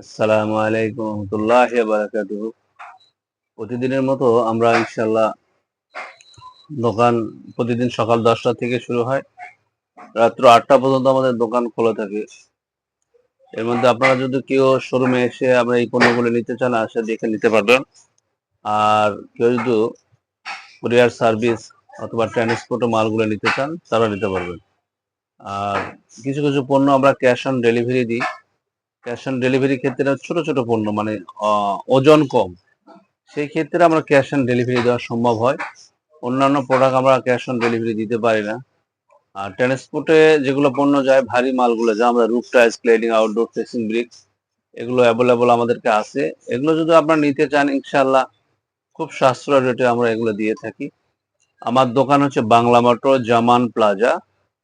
আসসালামু আলাইকুম রহমতুল্লাহি ওয়া বারাকাতুহু। প্রতিদিনের মতো আমরা ইনশাআল্লাহ দোকান প্রতিদিন সকাল 10টা থেকে শুরু হয়। রাত্র 8টা পর্যন্ত আমাদের দোকান খোলা থাকে। এর মধ্যে আপনারা যদি কেউ শোরুমে এসে আমরা এই পণ্যগুলো নিতে চান, আসে দেখে নিতে পারবেন। আর কেউ যদি কুরিয়ার সার্ভিস অথবা ট্রান্সপোর্টে মালগুলো নিতে চান, তারা নিতে পারবেন। আর কিছু, কিছু পণ্য আমরা ক্যাশ অন ডেলিভারি দিই। ক্যাশ অন ডেলিভারি ক্ষেত্রে ছোট, ছোট পণ্য মানে অ ওজন কম। সেই ক্ষেত্রে আমরা ক্যাশ অন ডেলিভারি দেওয়া সম্ভব হয়। অন্যান্য প্রোডাক্ট আমরা ক্যাশ অন ডেলিভারি দিতে পারি না। আর ট্রান্সপোর্টে যেগুলো পণ্য যায়, ভারী মালগুলো যা আমরা roof tiles, cladding, outdoor facing bricks এগুলো অ্যাভেলেবল আমাদেরকে আছে। এগুলো যদি আপনারা নিতে চান ইনশাআল্লাহ খুব সাশ্রয় রেটে আমরা এগুলো দিয়ে থাকি। আমার দোকান হচ্ছে বাংলা মোটর জামান প্লাজা,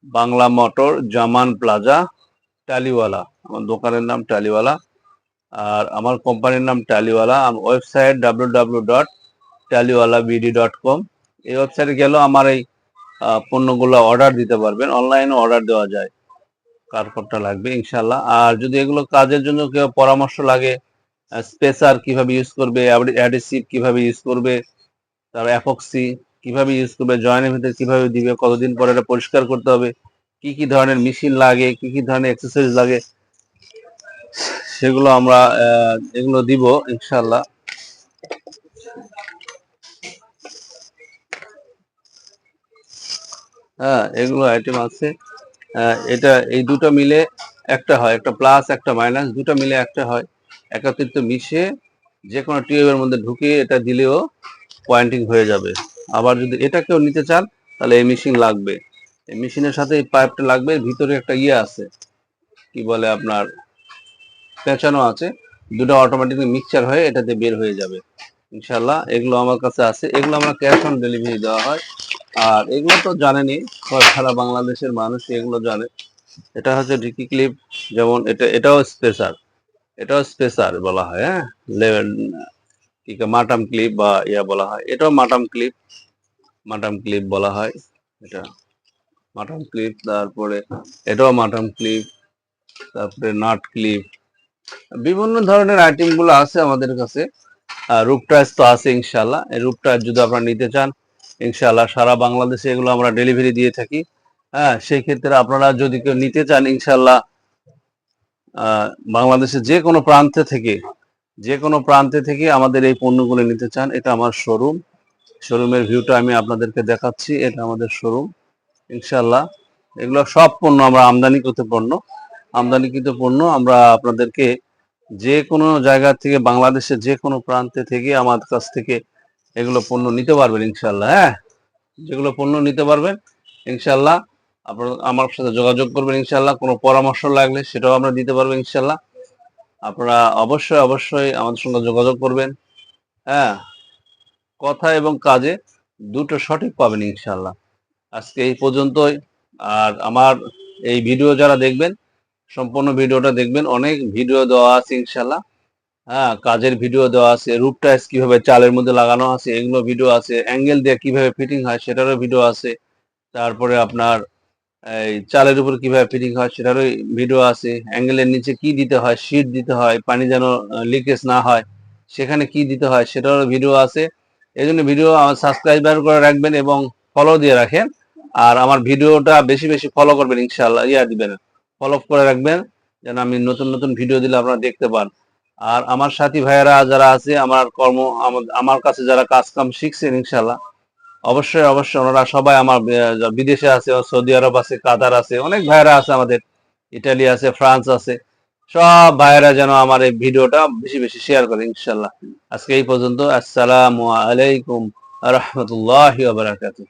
বাংলা মোটর জামান প্লাজা, টালিওয়ালা। আমার দোকানের নাম টালিওয়ালা। আর আমার কোম্পানির নাম টালিওয়ালা। Website www.taliwalabd.com। এই ওয়েবসাইটে গেলেও আমার এই পণ্যগুলো অর্ডার দিতে পারবেন। অনলাইনে অর্ডার দেওয়া যায় কার কোনটা লাগবে ইনশাল্লাহ। আর যদি এগুলো কাজের জন্য কেউ পরামর্শ লাগে, স্পেসার কিভাবে ইউজ করবে, অ্যাডিসিভ কিভাবে ইউজ করবে, তারপর অ্যাপক্সি কিভাবে ইউজ করবে, জয়েনের ভিতরে কিভাবে দিবে, কতদিন পরে এটা পরিষ্কার করতে হবে, কি কি ধরনের মেশিন লাগে, কি কি ধরনের অ্যাক্সেসরিজ লাগে, সেগুলো আমরা এগুলো দিব ইনশাল্লাহ। হ্যাঁ, এগুলো আইটেম আছে। এটা এই দুটো মিলে একটা হয়, একটা প্লাস একটা মাইনাস, দুটো মিলে একটা হয়। একত্রিত মিশে যে কোনো টিউবের মধ্যে ঢুকিয়ে এটা দিলেও পয়েন্টিং হয়ে যাবে। আবার যদি এটা কেউ নিতে চান তাহলে এই মেশিন লাগবে। এই মেশিনের সাথে এই পাইপটা লাগবে। ভিতরে একটা ইয়ে আছে, কি বলে আপনার, পেঁচানো আছে। দুটো অটোমেটিকলি মিক্সচার হয়ে এটাতে বের হয়ে যাবে ইনশাল্লাহ। এগুলো আমার কাছে আছে। এগুলো আমরা ক্যাশ অন ডেলিভারি দেওয়া হয়। আর এগুলো তো জানেনই, সারা বাংলাদেশের মানুষ এগুলো জানে। এটা হচ্ছে ডিকি ক্লিপ, যেমন এটাও স্পেসার, এটাও স্পেসার বলা হয়। হ্যাঁ, লেভেল কি মাটাম ক্লিপ বা ইয়া বলা হয়। এটাও মাটাম ক্লিপ, মাটাম ক্লিপ বলা হয় এটা, মাটাম ক্লিপ। তারপরে এটাও মাটাম ক্লিপ, তারপরে নাট ক্লিপ, বিভিন্ন ধরনের আইটেম গুলো আছে আমাদের কাছে। রূপ টাইস তো আছে ইনশাল্লাহ। এই রূপ টাইস যদি আপনারা নিতে চান ইনশাল্লাহ সারা বাংলাদেশে এগুলো আমরা ডেলিভারি দিয়ে থাকি। হ্যাঁ, সেই ক্ষেত্রে আপনারা যদি কেউ নিতে চান ইনশাল্লাহ বাংলাদেশের যে কোনো প্রান্তে থেকে আমাদের এই পণ্যগুলো নিতে চান, এটা আমার শোরুম। শোরুমের ভিউটা আমি আপনাদেরকে দেখাচ্ছি। এটা আমাদের শোরুম ইনশাল্লাহ। এগুলো সব পণ্য আমরা আমদানিকৃত পণ্য আমরা আপনাদেরকে যে কোনো জায়গা থেকে, বাংলাদেশের যে কোনো প্রান্তে থেকে আমার কাছ থেকে এগুলো পণ্য নিতে পারবেন ইনশাল্লাহ। হ্যাঁ, যেগুলো পণ্য নিতে পারবেন ইনশাল্লাহ আপনারা আমার সাথে যোগাযোগ করবেন ইনশাল্লাহ। কোনো পরামর্শ লাগলে সেটাও আমরা দিতে পারবো ইনশাল্লাহ। আপনারা অবশ্যই অবশ্যই আমাদের সঙ্গে যোগাযোগ করবেন। হ্যাঁ, কথা এবং কাজে দুটো সঠিক পাবেন ইনশাল্লাহ। আজকে এই পর্যন্তই। আর আমার এই ভিডিও যারা দেখবেন, সম্পূর্ণ ভিডিওটা দেখবেন। অনেক ভিডিও দেওয়া আছে ইনশাল্লাহ। হ্যাঁ, কাজের ভিডিও দেওয়া আছে, রুফ টাইলস কিভাবে চালের মধ্যে লাগানো আছে এগুলো ভিডিও আছে, অ্যাঙ্গেল দিয়ে কিভাবে ফিটিং হয় সেটারও ভিডিও আছে। তারপরে আপনার এই চালের উপর কিভাবে ফিটিং হয় সেটারও ভিডিও আছে। অ্যাঙ্গেলের নিচে কি দিতে হয়, শীট দিতে হয়, পানি যেন লিকেজ না হয়, সেখানে কি দিতে হয় সেটারও ভিডিও আছে। এই জন্য ভিডিও সাবস্ক্রাইবার করে রাখবেন এবং ফলো দিয়ে রাখেন। আর আমার ভিডিওটা বেশি বেশি ফলো করবেন ইনশাল্লাহ, দিবেন, ফলো করে রাখবেন, যেন আমি নতুন নতুন ভিডিও দিলে আপনারা দেখতে পান। আর আমার সাথী ভাইয়েরা যারা আছে, আমার কাছে যারা কাজ কাম শিখছেন ইনশাল্লাহ, অবশ্যই অবশ্যই ওনারা সবাই আমার বিদেশে আছে, সৌদি আরব আছে, কাতার আছে, অনেক ভাইয়েরা আছে আমাদের, ইটালি আছে, ফ্রান্স আছে। সব ভাইয়েরা যেন আমার এই ভিডিওটা বেশি বেশি শেয়ার করে ইনশাল্লাহ। আজকে এই পর্যন্ত। আসসালামু আলাইকুম রহমতুল্লাহি ওয়া বারাকাতুহু।